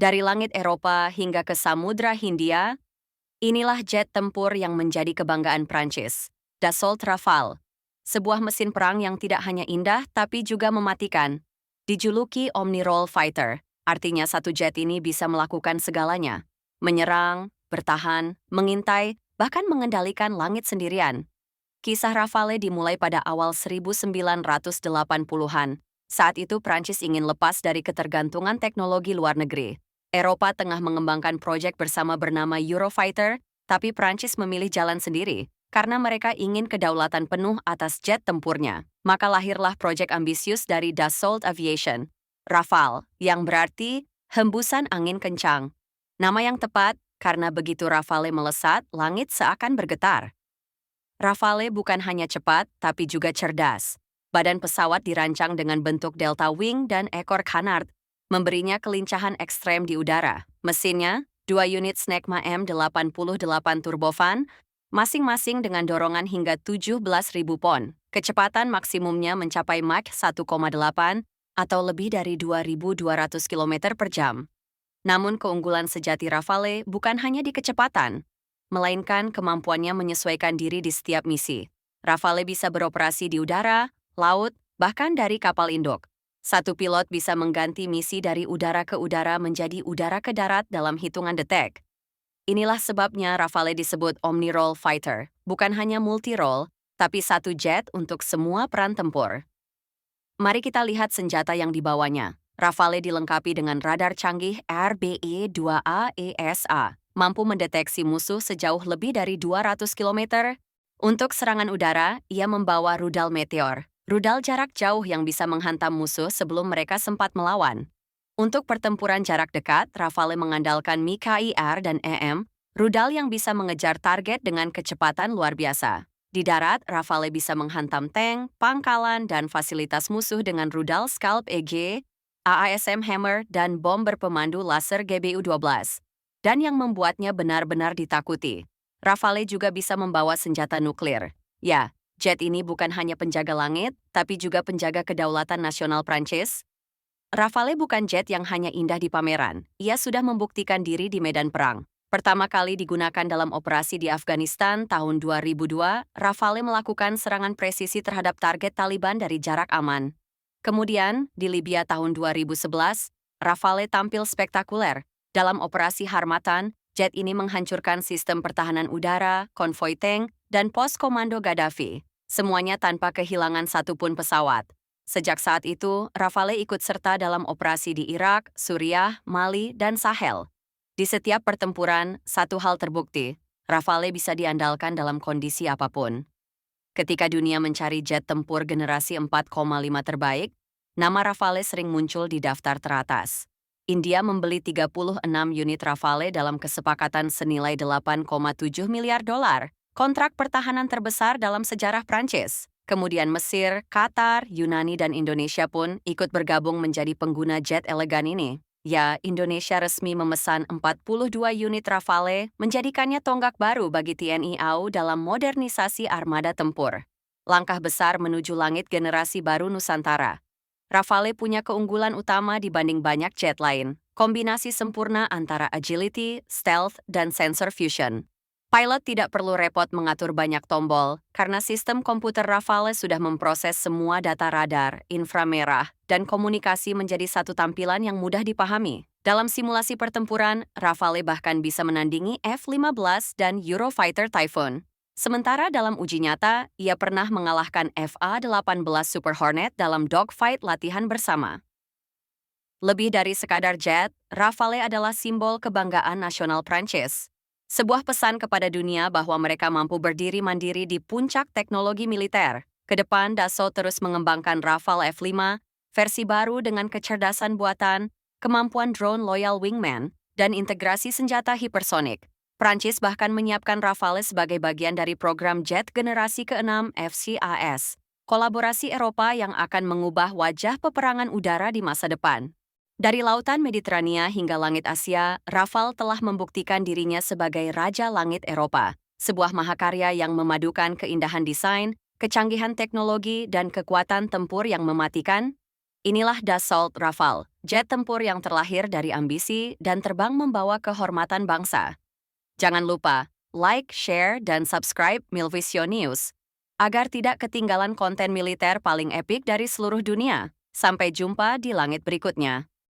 Dari langit Eropa hingga ke Samudra Hindia, inilah jet tempur yang menjadi kebanggaan Prancis. Dassault Rafale, sebuah mesin perang yang tidak hanya indah tapi juga mematikan. Dijuluki Omni-Role Fighter, artinya satu jet ini bisa melakukan segalanya. Menyerang, bertahan, mengintai, bahkan mengendalikan langit sendirian. Kisah Rafale dimulai pada awal 1980-an. Saat itu Prancis ingin lepas dari ketergantungan teknologi luar negeri. Eropa tengah mengembangkan proyek bersama bernama Eurofighter, tapi Prancis memilih jalan sendiri karena mereka ingin kedaulatan penuh atas jet tempurnya. Maka lahirlah proyek ambisius dari Dassault Aviation, Rafale, yang berarti hembusan angin kencang. Nama yang tepat karena begitu Rafale melesat, langit seakan bergetar. Rafale bukan hanya cepat, tapi juga cerdas. Badan pesawat dirancang dengan bentuk delta wing dan ekor canard, memberinya kelincahan ekstrem di udara. Mesinnya, 2 unit Snecma M88 turbofan, masing-masing dengan dorongan hingga 17.000 pon. Kecepatan maksimumnya mencapai Mach 1,8 atau lebih dari 2.200 km per jam. Namun keunggulan sejati Rafale bukan hanya di kecepatan, melainkan kemampuannya menyesuaikan diri di setiap misi. Rafale bisa beroperasi di udara, laut, bahkan dari kapal induk. Satu pilot bisa mengganti misi dari udara ke udara menjadi udara ke darat dalam hitungan detik. Inilah sebabnya Rafale disebut Omni-Role Fighter, bukan hanya multi-role, tapi satu jet untuk semua peran tempur. Mari kita lihat senjata yang dibawanya. Rafale dilengkapi dengan radar canggih RBE-2A ESA, mampu mendeteksi musuh sejauh lebih dari 200 km. Untuk serangan udara, ia membawa rudal Meteor, rudal jarak jauh yang bisa menghantam musuh sebelum mereka sempat melawan. Untuk pertempuran jarak dekat, Rafale mengandalkan MiKIR dan EM, rudal yang bisa mengejar target dengan kecepatan luar biasa. Di darat, Rafale bisa menghantam tank, pangkalan, dan fasilitas musuh dengan rudal Scalp EG, AASM Hammer, dan bom berpemandu laser GBU-12. Dan yang membuatnya benar-benar ditakuti, Rafale juga bisa membawa senjata nuklir. Ya, jet ini bukan hanya penjaga langit, tapi juga penjaga kedaulatan nasional Prancis. Rafale bukan jet yang hanya indah di pameran, ia sudah membuktikan diri di medan perang. Pertama kali digunakan dalam operasi di Afghanistan tahun 2002, Rafale melakukan serangan presisi terhadap target Taliban dari jarak aman. Kemudian, di Libya tahun 2011, Rafale tampil spektakuler. Dalam operasi Harmatan, jet ini menghancurkan sistem pertahanan udara, konvoi tank, dan pos komando Gaddafi. Semuanya tanpa kehilangan satupun pesawat. Sejak saat itu, Rafale ikut serta dalam operasi di Irak, Suriah, Mali, dan Sahel. Di setiap pertempuran, satu hal terbukti, Rafale bisa diandalkan dalam kondisi apapun. Ketika dunia mencari jet tempur generasi 4,5 terbaik, nama Rafale sering muncul di daftar teratas. India membeli 36 unit Rafale dalam kesepakatan senilai 8,7 miliar dolar, kontrak pertahanan terbesar dalam sejarah Prancis. Kemudian Mesir, Qatar, Yunani, dan Indonesia pun ikut bergabung menjadi pengguna jet elegan ini. Ya, Indonesia resmi memesan 42 unit Rafale, menjadikannya tonggak baru bagi TNI AU dalam modernisasi armada tempur. Langkah besar menuju langit generasi baru Nusantara. Rafale punya keunggulan utama dibanding banyak jet lain, kombinasi sempurna antara agility, stealth, dan sensor fusion. Pilot tidak perlu repot mengatur banyak tombol, karena sistem komputer Rafale sudah memproses semua data radar, inframerah, dan komunikasi menjadi satu tampilan yang mudah dipahami. Dalam simulasi pertempuran, Rafale bahkan bisa menandingi F-15 dan Eurofighter Typhoon. Sementara dalam uji nyata, ia pernah mengalahkan FA-18 Super Hornet dalam dogfight latihan bersama. Lebih dari sekadar jet, Rafale adalah simbol kebanggaan nasional Prancis. Sebuah pesan kepada dunia bahwa mereka mampu berdiri mandiri di puncak teknologi militer. Kedepan, Dassault terus mengembangkan Rafale F5, versi baru dengan kecerdasan buatan, kemampuan drone Loyal Wingman, dan integrasi senjata hipersonik. Prancis bahkan menyiapkan Rafale sebagai bagian dari program jet generasi ke-6 FCAS, kolaborasi Eropa yang akan mengubah wajah peperangan udara di masa depan. Dari lautan Mediterania hingga langit Asia, Rafale telah membuktikan dirinya sebagai Raja Langit Eropa, sebuah mahakarya yang memadukan keindahan desain, kecanggihan teknologi, dan kekuatan tempur yang mematikan. Inilah Dassault Rafale, jet tempur yang terlahir dari ambisi dan terbang membawa kehormatan bangsa. Jangan lupa, like, share, dan subscribe Milvision News agar tidak ketinggalan konten militer paling epik dari seluruh dunia. Sampai jumpa di langit berikutnya.